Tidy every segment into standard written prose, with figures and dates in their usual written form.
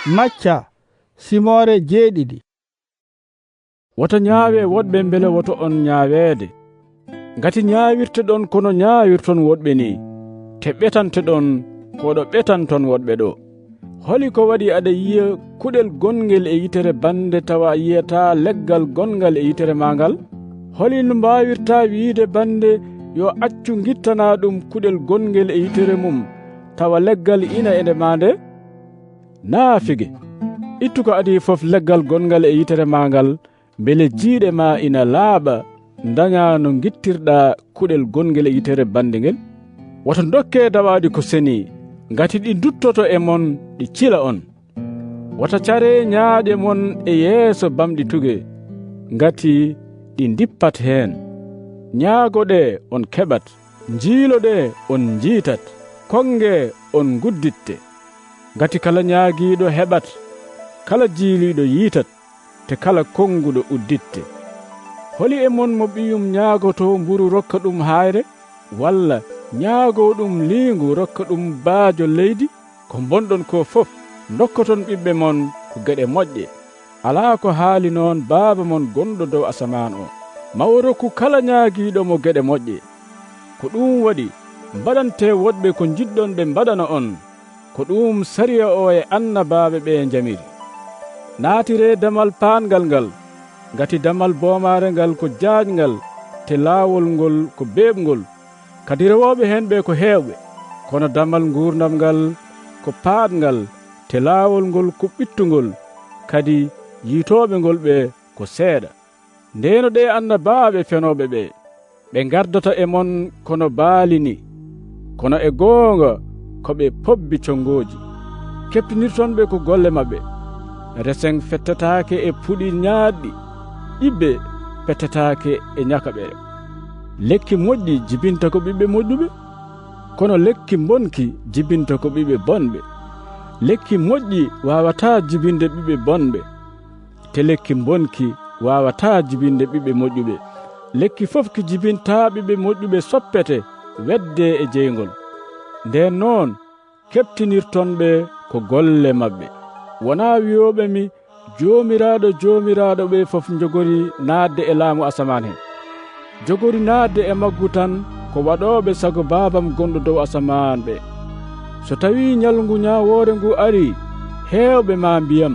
Macca simore jeeɗiɗi. Woto ñaawe woɗɓe mbele woto on ñaaweede. Ngati ñaawirte ɗon kono ñaawirton woɗɓe ni, te ɓetante ɗon koɗo ɓetanton woɗɓe ɗo. Holi ko waɗi aɗa yiya kuɗel gongel e yitere bande tawa yiyata leggal gongal e yitere mangal? Holi no mbawirta wiide bande yo accu gittana ɗum kuɗel gongel e yitere mum tawa leggal ina ende mande? Naafige, ittu ko adi fof leggal gongal e yitere mangal, bele jiiɗe ma ina laaɓa daña no gittirɗa kuɗel gongel e yitere bande ngel. Woto dokke dawadi ko seni, ngati ɗi duttoto e mon ɗi cila on. Wota care ñaaƴe mon e yeeso bamɗi tuge, ngati ɗi dippat heen. Ñaagoɗe on keɓat, jiiloɗe on jiitat, konge on gudditte. Ngati kala ñaagiiɗo heɓat, kala jiiliɗo yiitat, te kala konguɗo udditte. Holi e mon mo ɓiyum ñaagoto mburu rokka ɗum hayre, walla ñaago ɗum liingu rokka ɗum baajo leydi? Ko bonɗon ko fof dokkoton ɓiɓɓe mon ko geɗe moƴƴe. Alaa ko haali noon baaba mon gonɗo dow asaman o, mawo rokku kala ñaagiiɗo mo geɗe moƴƴe. Ko ɗum waɗi mbaɗante woɗɓe ko jiɗɗon ɓe mbaɗana on, ko ɗum sariya o e annabaaɓe ɓe jamiri. Naatire damal paangal ngal, ngati damal boomare ngal ko jaajngal, te laawol ngol ko beeɓngol, kadi rewoɓe hen ɓe ko heewɓe. Kono damal gurdam ngal ko paadngal, te laawol ngol ko ɓittugol, kadi yiitoɓe ngol ɓe ko seeɗa. Ndeno ɗe annabaaɓe fenoɓe ɓe gardata e mon kono baali ni, kono e goonga ko ɓe pobbi congoji. Keptinirton ɓe ko golle maɓɓe. Resen fettataake e puɗi ñaaɗɗi, ƴibbe pettataake e ñakaɓe. Lekki moƴƴi jibinta ko ɓiɓɓe moƴƴuɓe, kono lekki bonki jibinta ko ɓiɓɓe bonɓe. Lekki moƴƴi wawata jibinde ɓiɓɓe bonɓe, te lekki bonki wawata jibinde ɓiɓɓe moƴƴuɓe. Lekki fof ki jibinta ɓiɓɓe moƴƴuɓe soppete wedde e jeygol. Nden noon keptinirton ɓe ko golle maɓɓe. Wona wiyoɓe mi joomiraɗo ɓe fof jogori naatde e laamu asaman hen. Jogori naatde e maggu tan ko waɗoɓe sago babam gonɗo dow asaman ɓe. So tawi ñalngu ñawoore ngu ari, heewɓe ma mbiyam,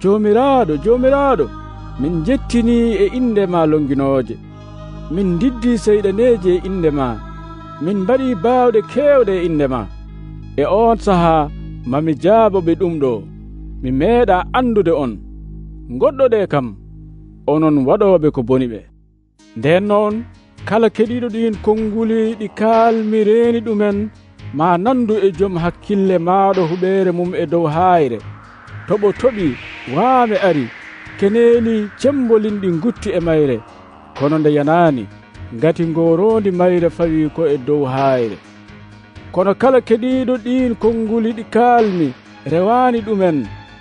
joomiraɗo, min jettini e inde ma longinoje, min diddi seyɗaneji e inde ma, min mbaɗi baawɗe kewɗe e inde ma. E on saha mami jaaboɓe ɗum ɗo, mi meeɗa andude on. Goɗɗoɗe kam onon waɗoɓe ko boni ɓe. Nden noon kala keɗiɗo ɗin konnguli ɗi kalmi reeni ɗumen ma nandu e joom hakkille maɗo huɓere mum e dow hayre. Toɓo toɓi waame ari, keneeli cembolin ɗi gutti e mayre, kono nde yanani ngati ngorondi mayre fawi ko e dow hayre. Kono kala keɗiɗo ɗin konnguli ɗi kalmi rewani ɗumen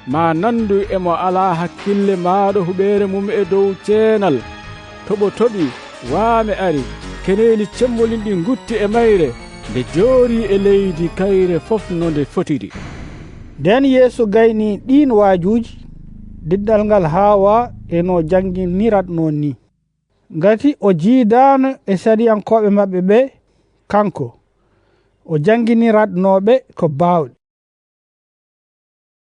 ma nandu emo ala hakkille maɗo huɓere mum e dow ceenal. Toɓo toɓi waame ari, keneeli cembolin ɗi gutti e mayre, nde joori e leydi kayre fof no nde fotiri. Nden Yeesu gayni ɗin waajuji diddal ngal Haawa eno janginiratno ni, ngati o jiidano e sariyankoɓe maɓɓe ɓe, kanko o janginiratnoɓe ko bawɗe.